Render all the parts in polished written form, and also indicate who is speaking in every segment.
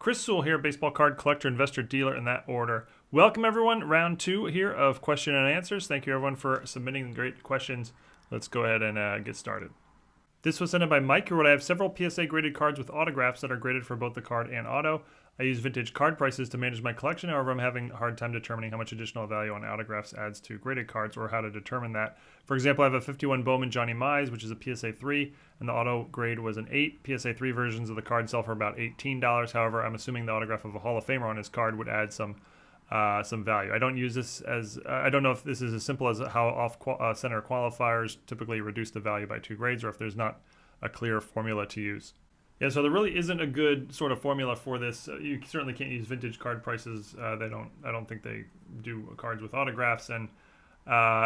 Speaker 1: Chris Sewall here, baseball card collector, investor, dealer, in that order. Welcome everyone, round 2 here of question and answers. Thank you everyone for submitting great questions. Let's go ahead and get started. This was sent in by Mike, who wrote, I have several PSA graded cards with autographs that are graded for both the card and auto. I use vintage card prices to manage my collection. However, I'm having a hard time determining how much additional value on autographs adds to graded cards or how to determine that. For example, I have a 51 Bowman Johnny Mize, which is a PSA 3, and the auto grade was an 8. PSA 3 versions of the card sell for about $18. However, I'm assuming the autograph of a Hall of Famer on his card would add some value. I don't use this as, I don't know if this is as simple as how off-center qualifiers typically reduce the value by 2 grades, or if there's not a clear formula to use. Yeah, so there really isn't a good sort of formula for this. You certainly can't use vintage card prices. I don't think they do cards with autographs, and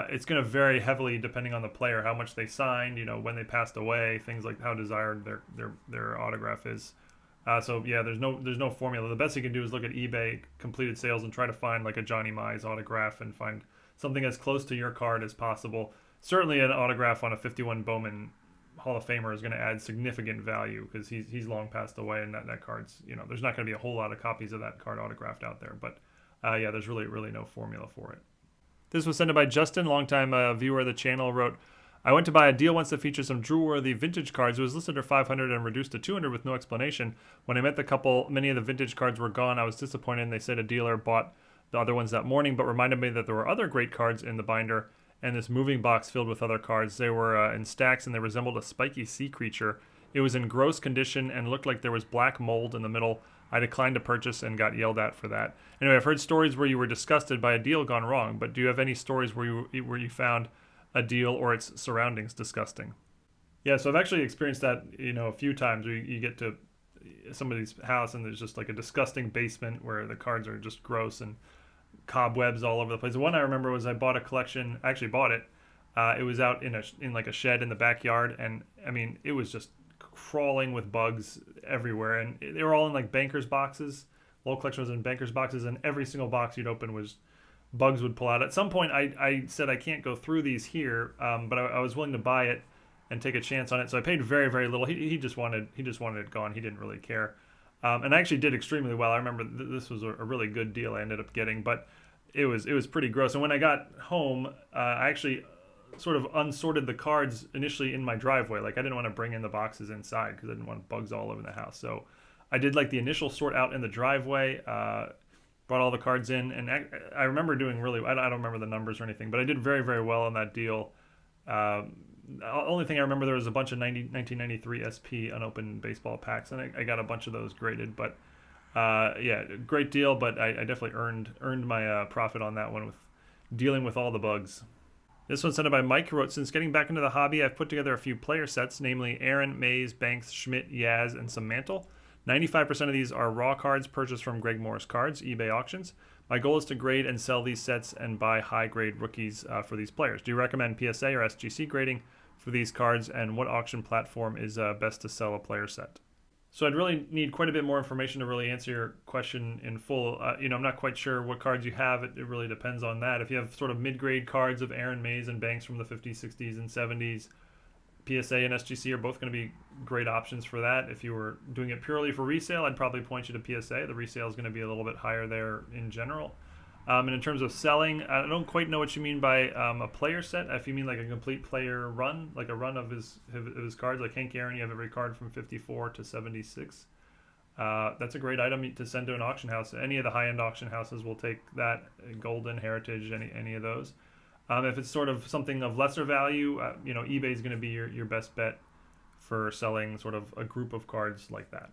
Speaker 1: it's going to vary heavily depending on the player, how much they signed, when they passed away, things like how desired their autograph is. So yeah, there's no formula. The best you can do is look at eBay completed sales and try to find like a Johnny Mize autograph and find something as close to your card as possible. Certainly an autograph on a 51 Bowman Hall of Famer is going to add significant value because he's long passed away, and that card's, there's not going to be a whole lot of copies of that card autographed out there. But yeah, there's really no formula for it. This was sent in by Justin, longtime viewer of the channel, wrote, I went to buy a deal once that featured some drool-worthy vintage cards. It was listed at $500 and reduced to $200 with no explanation. When I met the couple, many of the vintage cards were gone. I was disappointed, and they said a dealer bought the other ones that morning, but reminded me that there were other great cards in the binder and this moving box filled with other cards. They were in stacks, and they resembled a spiky sea creature. It was in gross condition and looked like there was black mold in the middle. I declined to purchase and got yelled at for that. Anyway, I've heard stories where you were disgusted by a deal gone wrong, but do you have any stories where you found a deal or its surroundings disgusting? Yeah, so I've actually experienced that, a few times. Where you get to somebody's house and there's just like a disgusting basement where the cards are just gross and cobwebs all over the place. The one I remember was I bought a collection. I actually bought it. It was out in like a shed in the backyard, and I mean it was just crawling with bugs everywhere, and they were all in like bankers boxes. The whole collection was in bankers boxes, and every single box you'd open was bugs would pull out. At some point, I said I can't go through these here, but I was willing to buy it and take a chance on it. So I paid very little. He just wanted it gone. He didn't really care. And I actually did extremely well. I remember this was a really good deal I ended up getting, but it was pretty gross. And when I got home, I actually sort of unsorted the cards initially in my driveway. Like I didn't want to bring in the boxes inside because I didn't want bugs all over the house. So I did like the initial sort out in the driveway, brought all the cards in, and I remember doing really, I don't remember the numbers or anything, but I did very well on that deal. The only thing I remember, there was a bunch of 1993 SP unopened baseball packs, and I got a bunch of those graded. But yeah, great deal. But I definitely earned my profit on that one with dealing with all the bugs. This one's sent in by Mike, who wrote, since getting back into the hobby, I've put together a few player sets, namely Aaron, Mays, Banks, Schmidt, Yaz, and some Mantle. 95% of these are raw cards purchased from Greg Morris Cards, eBay auctions. My goal is to grade and sell these sets and buy high-grade rookies for these players. Do you recommend PSA or SGC grading for these cards, and what auction platform is best to sell a player set? So I'd really need quite a bit more information to really answer your question in full. I'm not quite sure what cards you have. It really depends on that. If you have sort of mid-grade cards of Aaron, Mays, and Banks from the 50s, 60s, and 70s, PSA and SGC are both going to be great options for that. If you were doing it purely for resale, I'd probably point you to PSA. The resale is going to be a little bit higher there in general. And in terms of selling, I don't quite know what you mean by a player set. If you mean like a complete player run, like a run of his cards, like Hank Aaron, you have every card from 54 to 76. That's a great item to send to an auction house. Any of the high-end auction houses will take that. Goldin, Heritage, any of those. If it's sort of something of lesser value, eBay is going to be your best bet for selling sort of a group of cards like that.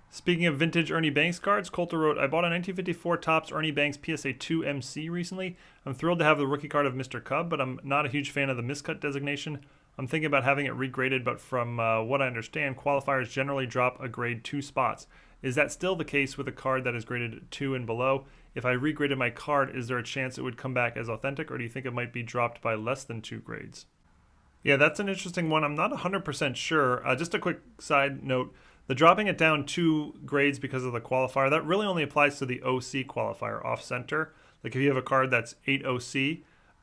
Speaker 1: Speaking of vintage Ernie Banks cards, Coulter wrote, I bought a 1954 Topps Ernie Banks PSA 2 MC recently. I'm thrilled to have the rookie card of Mr. Cub, but I'm not a huge fan of the miscut designation. I'm thinking about having it regraded, but from what I understand, qualifiers generally drop a grade 2 spots. Is that still the case with a card that is graded 2 and below? If I regraded my card, is there a chance it would come back as authentic, or do you think it might be dropped by less than 2 grades? Yeah, that's an interesting one. I'm not 100% sure. Just a quick side note. The dropping it down 2 grades because of the qualifier, that really only applies to the OC qualifier, off-center. Like if you have a card that's 8 OC,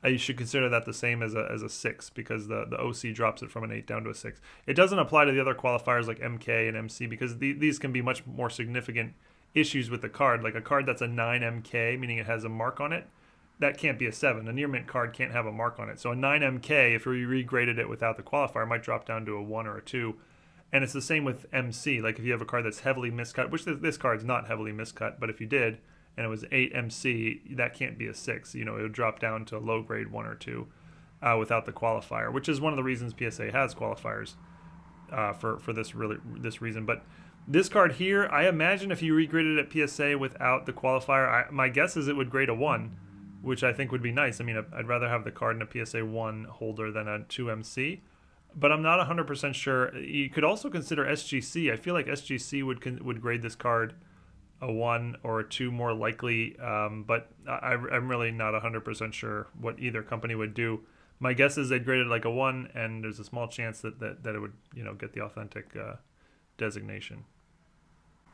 Speaker 1: you should consider that the same as a 6 because the OC drops it from an 8 down to a 6. It doesn't apply to the other qualifiers like MK and MC because these can be much more significant issues with the card. Like a card that's a 9MK, meaning it has a mark on it, that can't be a 7. A near mint card can't have a mark on it. So a 9MK, if we regraded it without the qualifier, might drop down to a 1 or a 2. And it's the same with MC. Like if you have a card that's heavily miscut, which this card's not heavily miscut, but if you did, and it was 8MC, that can't be a 6. You know, it would drop down to a low grade 1 or 2 without the qualifier, which is one of the reasons PSA has qualifiers for this reason. But this card here, I imagine if you regraded it at PSA without the qualifier, my guess is it would grade a 1, which I think would be nice. I mean, I'd rather have the card in a PSA 1 holder than a 2MC. But I'm not 100% sure. You could also consider SGC. I feel like SGC would grade this card a 1 or a 2 more likely, but I'm really not 100% sure what either company would do. My guess is they'd grade it like a 1, and there's a small chance that it would get the authentic designation.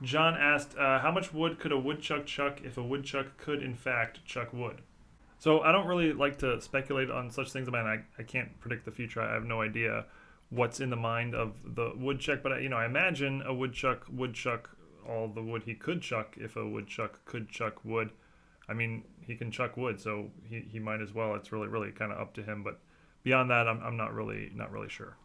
Speaker 1: John asked, how much wood could a woodchuck chuck if a woodchuck could in fact chuck wood? So I don't really like to speculate on such things. I mean, I can't predict the future. I have no idea what's in the mind of the woodchuck, but I imagine a woodchuck would chuck all the wood he could chuck if a woodchuck could chuck wood. I mean, he can chuck wood, so he might as well. It's really kind of up to him. But beyond that, I'm not really sure.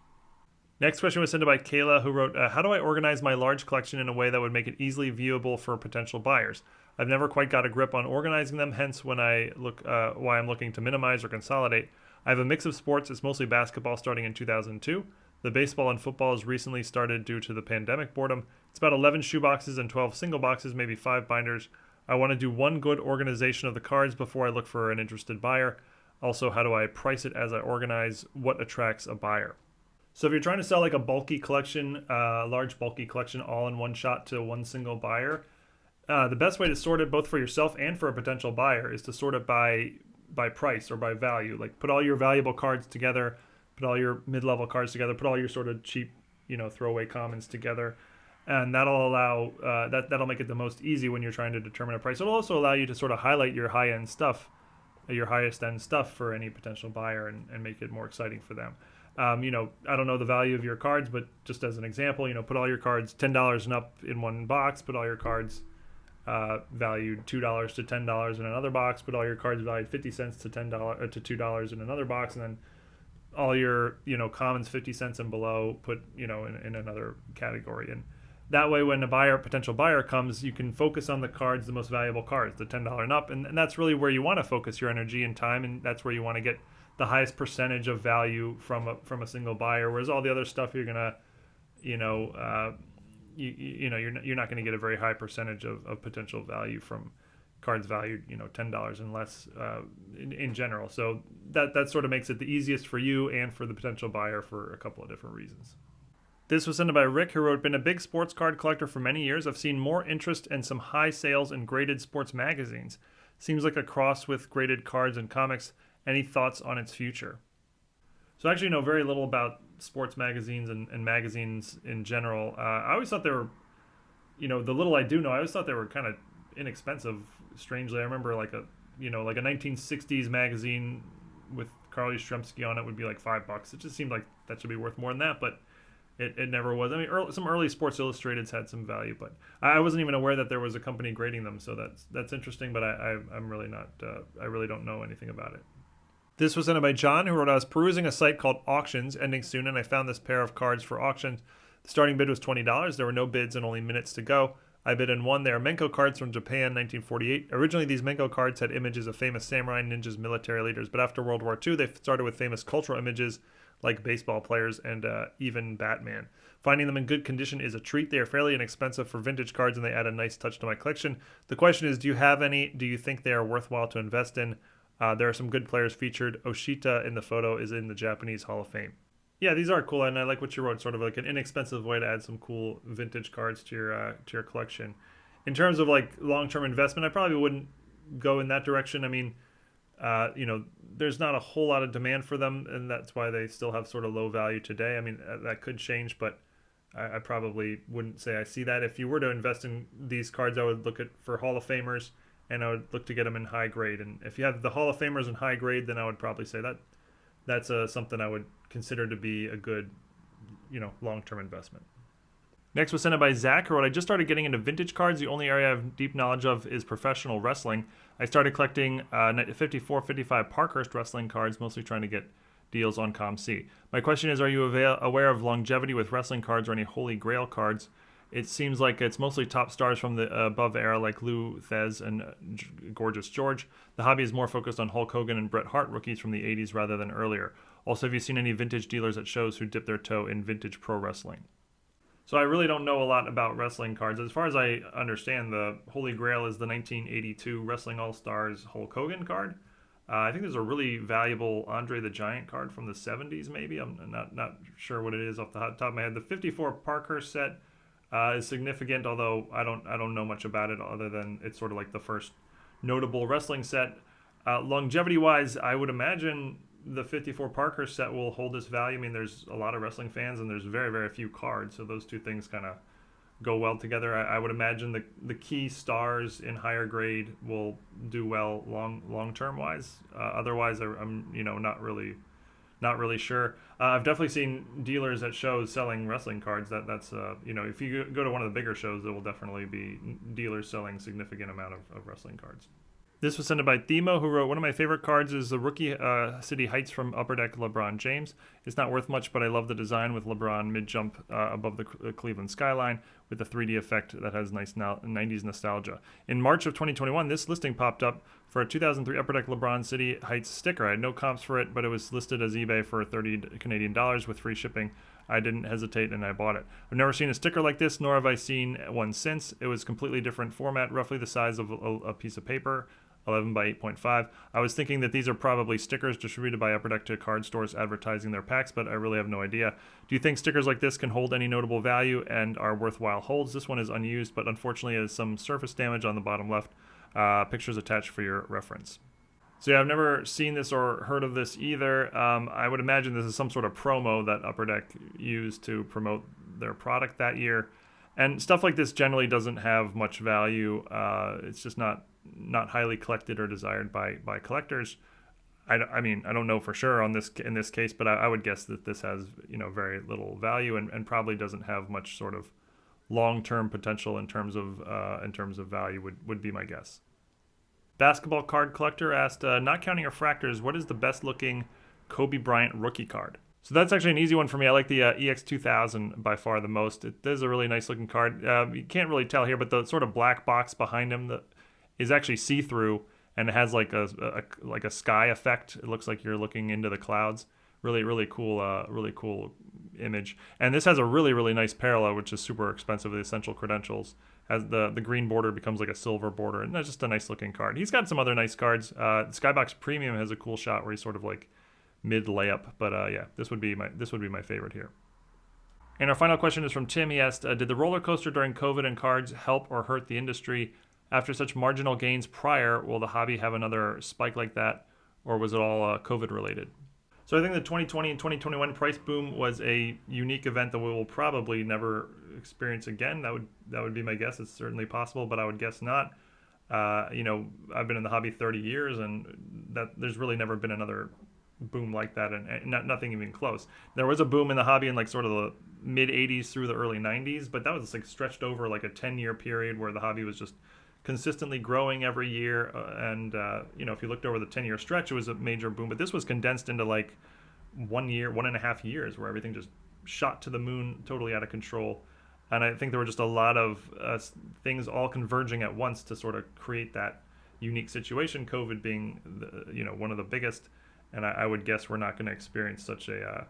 Speaker 1: Next question was sent in by Kayla, who wrote, how do I organize my large collection in a way that would make it easily viewable for potential buyers? I've never quite got a grip on organizing them, hence when I look why I'm looking to minimize or consolidate. I have a mix of sports. It's mostly basketball starting in 2002. The baseball and football has recently started due to the pandemic boredom. It's about 11 shoe boxes and 12 single boxes, maybe 5 binders. I want to do one good organization of the cards before I look for an interested buyer. Also, how do I price it as I organize? What attracts a buyer? So if you're trying to sell like a bulky collection, large bulky collection all in one shot to one single buyer, the best way to sort it both for yourself and for a potential buyer is to sort it by price or by value. Like put all your valuable cards together, put all your mid-level cards together, put all your sort of cheap, throwaway commons together. And that'll allow, that'll make it the most easy when you're trying to determine a price. It'll also allow you to sort of highlight your high-end stuff, your highest end stuff for any potential buyer and make it more exciting for them. I don't know the value of your cards, but just as an example, put all your cards $10 and up in one box, put all your cards valued $2 to $10 in another box, put all your cards valued 50 cents to $10 to $2 in another box, and then all your commons 50 cents and below put in another category. And that way when a potential buyer comes, you can focus on the cards, the most valuable cards, the $10 and up, and that's really where you want to focus your energy and time, and that's where you want to get the highest percentage of value from a single buyer. Whereas all the other stuff you're gonna you're not going to get a very high percentage of potential value from cards valued $10 and less in general. So that sort of makes it the easiest for you and for the potential buyer for a couple of different reasons. This was sent by Rick, who wrote, been a big sports card collector for many years. I've seen more interest and some high sales in graded sports magazines. Seems like a cross with graded cards and comics. Any thoughts on its future? So I actually know very little about sports magazines and magazines in general. I always thought they were, the little I do know, I always thought they were kind of inexpensive. Strangely, I remember like a 1960s magazine with Carl Yastrzemski on it would be like $5. It just seemed like that should be worth more than that, but it never was. I mean, some early Sports Illustrateds had some value, but I wasn't even aware that there was a company grading them. So that's interesting, but I'm really not. I really don't know anything about it. This was sent by John, who wrote, I was perusing a site called Auctions, ending soon, and I found this pair of cards for auction. The starting bid was $20. There were no bids and only minutes to go. I bid and won. They are Menko cards from Japan, 1948. Originally, these Menko cards had images of famous samurai, ninjas, military leaders, but after World War II, they started with famous cultural images like baseball players and even Batman. Finding them in good condition is a treat. They are fairly inexpensive for vintage cards, and they add a nice touch to my collection. The question is, do you have any? Do you think they are worthwhile to invest in? There are some good players featured. Oshita in the photo is in the Japanese Hall of Fame. Yeah, these are cool, and I like what you wrote, sort of like an inexpensive way to add some cool vintage cards to your collection. In terms of like long-term investment, I probably wouldn't go in that direction. I mean, there's not a whole lot of demand for them, and that's why they still have sort of low value today. I mean, that could change, but I probably wouldn't say I see that. If you were to invest in these cards, I would look for Hall of Famers, and I would look to get them in high grade. And if you have the Hall of Famers in high grade, then I would probably say that's something I would consider to be a good, long-term investment. Next was sent in by Zach, who wrote, I just started getting into vintage cards. The only area I have deep knowledge of is professional wrestling. I started collecting 54, 55 Parkhurst wrestling cards, mostly trying to get deals on COMC. My question is, are you aware of longevity with wrestling cards or any Holy Grail cards? It seems like it's mostly top stars from the above era like Lou Thez and Gorgeous George. The hobby is more focused on Hulk Hogan and Bret Hart rookies from the 80s rather than earlier. Also, have you seen any vintage dealers at shows who dip their toe in vintage pro wrestling? So I really don't know a lot about wrestling cards. As far as I understand, the Holy Grail is the 1982 Wrestling All-Stars Hulk Hogan card. I think there's a really valuable Andre the Giant card from the 70s, maybe. I'm not sure what it is off the top of my head. The 54 Parkhurst set is significant, although I don't know much about it other than it's sort of like the first notable wrestling set. Longevity-wise, I would imagine the 54 Parkhurst set will hold its value. I mean, there's a lot of wrestling fans, and there's very, very few cards, so those two things kind of go well together. I would imagine the key stars in higher grade will do well long-term wise. Otherwise, I'm not really sure. I've definitely seen dealers at shows selling wrestling cards. That's if you go to one of the bigger shows, there will definitely be dealers selling significant amount of wrestling cards. This was sent in by Themo, who wrote, one of my favorite cards is the Rookie City Heights from Upper Deck LeBron James. It's not worth much, but I love the design with LeBron mid-jump above the Cleveland skyline with the 3D effect that has nice 90s nostalgia. In March of 2021, this listing popped up for a 2003 Upper Deck LeBron City Heights sticker. I had no comps for it, but it was listed as eBay for $30 Canadian with free shipping. I didn't hesitate and I bought it. I've never seen a sticker like this, nor have I seen one since. It was completely different format, roughly the size of a piece of paper. 11 by 8.5. I was thinking that these are probably stickers distributed by Upper Deck to card stores advertising their packs, but I really have no idea. Do you think stickers like this can hold any notable value and are worthwhile holds? This one is unused, but unfortunately has some surface damage on the bottom left. Pictures attached for your reference. So yeah, I've never seen this or heard of this either. I would imagine this is some sort of promo that Upper Deck used to promote their product that year. And stuff like this generally doesn't have much value. It's just not highly collected or desired by collectors. I mean, I don't know for sure in this case, but I would guess that this has very little value and probably doesn't have much sort of long-term potential in terms of value would be my guess. Basketball card collector asked, not counting refractors, what is the best looking Kobe Bryant rookie card? So that's actually an easy one for me. I like the EX2000 by far the most. It is a really nice looking card. You can't really tell here, but the sort of black box behind him is actually see-through, and it has like a sky effect. It looks like you're looking into the clouds. Really cool image. And this has a really nice parallel, which is super expensive. The Essential Credentials, as the green border becomes like a silver border, and that's just a nice looking card. He's got some other nice cards. Skybox Premium has a cool shot where he's sort of like mid layup, but yeah, this would be my favorite here. And our final question is from Tim. He asked, did the roller coaster during COVID and cards help or hurt the industry? After such marginal gains prior, will the hobby have another spike like that, or was it all COVID related? So I think the 2020 and 2021 price boom was a unique event that we will probably never experience again. That would be my guess. It's certainly possible, but I would guess not. I've been in the hobby 30 years, and that there's really never been another boom like that, and nothing even close. There was a boom in the hobby in like sort of the mid 80s through the early 90s, but that was like stretched over like a 10-year period where the hobby was just consistently growing every year, and if you looked over the 10-year stretch, it was a major boom. But this was condensed into like 1 year, 1.5 years, where everything just shot to the moon, totally out of control. And I think there were just a lot of things all converging at once to sort of create that unique situation. COVID being one of the biggest, and I would guess we're not going to experience such a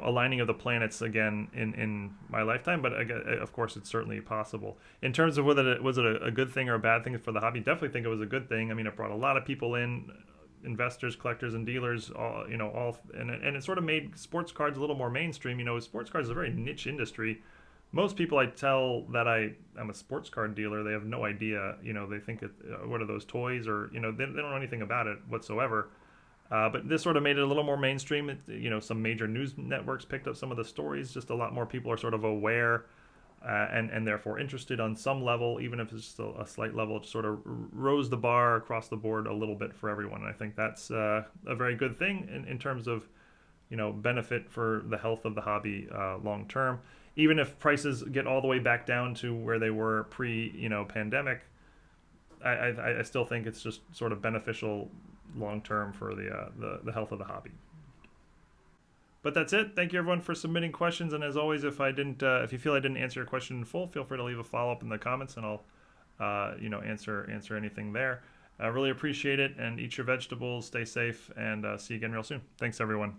Speaker 1: aligning of the planets again in my lifetime, but of course it's certainly possible. In terms of whether was it a good thing or a bad thing for the hobby, definitely think it was a good thing. I mean, it brought a lot of people in, investors, collectors, and dealers, and it sort of made sports cards a little more mainstream. Sports cards is a very niche industry. Most people I tell that I'm a sports card dealer, they have no idea. They think what are those toys, or they don't know anything about it whatsoever. But this sort of made it a little more mainstream. Some major news networks picked up some of the stories. Just a lot more people are sort of aware and therefore interested on some level, even if it's just a slight level. It sort of rose the bar across the board a little bit for everyone. And I think that's a very good thing in terms of benefit for the health of the hobby long term. even if prices get all the way back down to where they were pre, pandemic, I still think it's just sort of beneficial long term for the health of the hobby. But that's it. Thank you everyone for submitting questions. And as always, if you feel I didn't answer your question in full, feel free to leave a follow up in the comments, and I'll answer anything there. I really appreciate it. And eat your vegetables, stay safe, and see you again real soon. Thanks everyone.